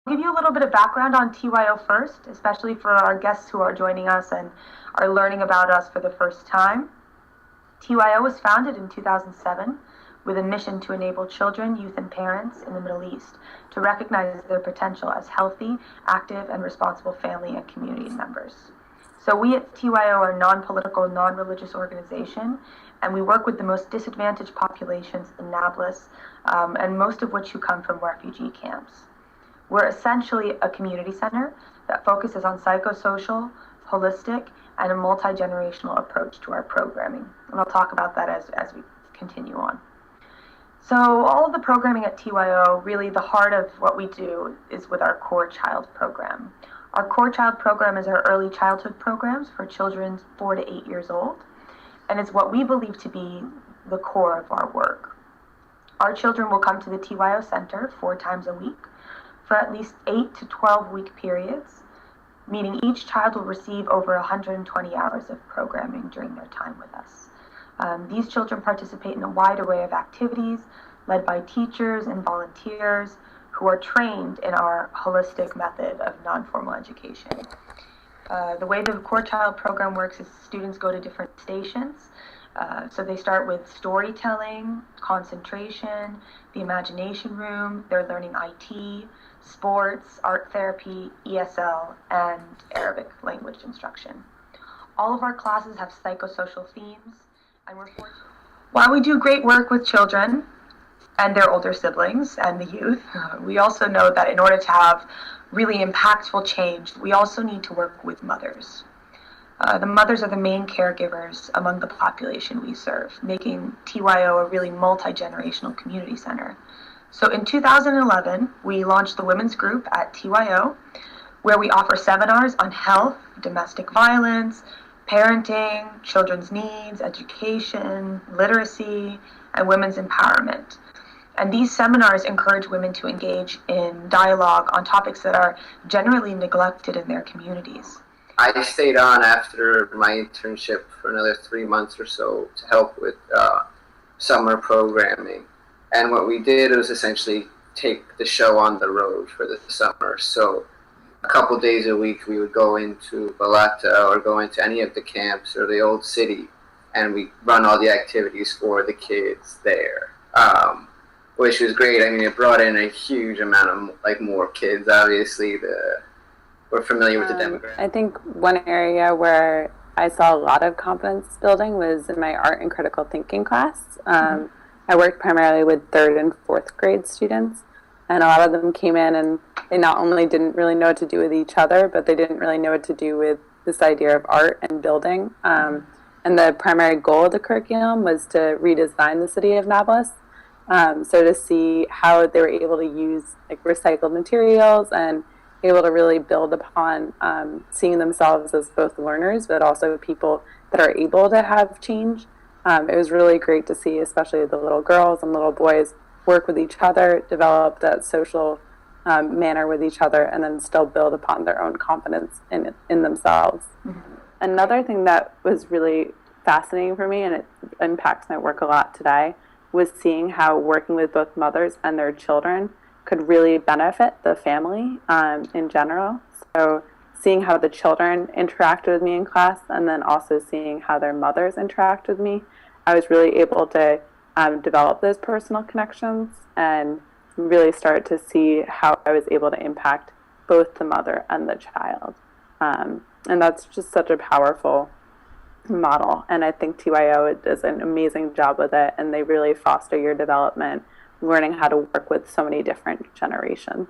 give you a little bit of background on TYO first, especially for our guests who are joining us and are learning about us for the first time. TYO was founded in 2007 with a mission to enable children, youth, and parents in the Middle East to recognize their potential as healthy, active, and responsible family and community members. So we at TYO are a non-political, non-religious organization, and we work with the most disadvantaged populations in Nablus, and most of which who come from refugee camps. We're essentially a community center that focuses on psychosocial, holistic, and a multi-generational approach to our programming. And I'll talk about that as we continue on. So all of the programming at TYO, really the heart of what we do is with our Core Child program. Our Core Child program is our early childhood programs for children 4 to 8 years old, and it's what we believe to be the core of our work. Our children will come to the TYO Center 4 times a week for at least 8 to 12-week periods, meaning each child will receive over 120 hours of programming during their time with us. These children participate in a wide array of activities led by teachers and volunteers who are trained in our holistic method of non-formal education. The way the Core Child program works is students go to different stations. So they start with storytelling, concentration, the imagination room, they're learning IT, sports, art therapy, ESL, and Arabic language instruction. All of our classes have psychosocial themes, and we're fortunate. While we do great work with children and their older siblings and the youth, we also know that in order to have really impactful change, we also need to work with mothers. The mothers are the main caregivers among the population we serve, making TYO a really multi-generational community center. So in 2011, we launched the women's group at TYO, where we offer seminars on health, domestic violence, parenting, children's needs, education, literacy, and women's empowerment. And these seminars encourage women to engage in dialogue on topics that are generally neglected in their communities. I stayed on after my internship for another 3 months or so to help with summer programming. And what we did was essentially take the show on the road for the summer. So a couple days a week we would go into Balata or go into any of the camps or the old city, and we run all the activities for the kids there, which was great. I mean, it brought in a huge amount of more kids. Obviously, we're familiar with the demographic. I think one area where I saw a lot of confidence building was in my art and critical thinking class. I worked primarily with 3rd and 4th grade students, and a lot of them came in and they not only didn't really know what to do with each other, but they didn't really know what to do with this idea of art and building. And the primary goal of the curriculum was to redesign the city of Nablus. So to see how they were able to use recycled materials and able to really build upon seeing themselves as both learners, but also people that are able to have change. It was really great to see, especially the little girls and little boys work with each other, develop that social manner with each other, and then still build upon their own confidence in themselves. Another thing that was really fascinating for me, and it impacts my work a lot today, was seeing how working with both mothers and their children could really benefit the family in general. So seeing how the children interact with me in class, and then also seeing how their mothers interact with me, I was really able to develop those personal connections and really start to see how I was able to impact both the mother and the child. And that's just such a powerful model. And I think TYO does an amazing job with it, and they really foster your development, learning how to work with so many different generations.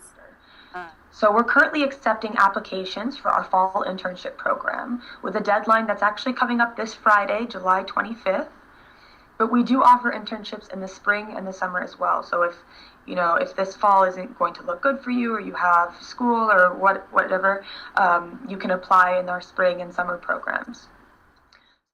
So we're currently accepting applications for our fall internship program with a deadline that's actually coming up this Friday, July 25th. But we do offer internships in the spring and the summer as well. So if this fall isn't going to look good for you, or you have school or whatever, you can apply in our spring and summer programs.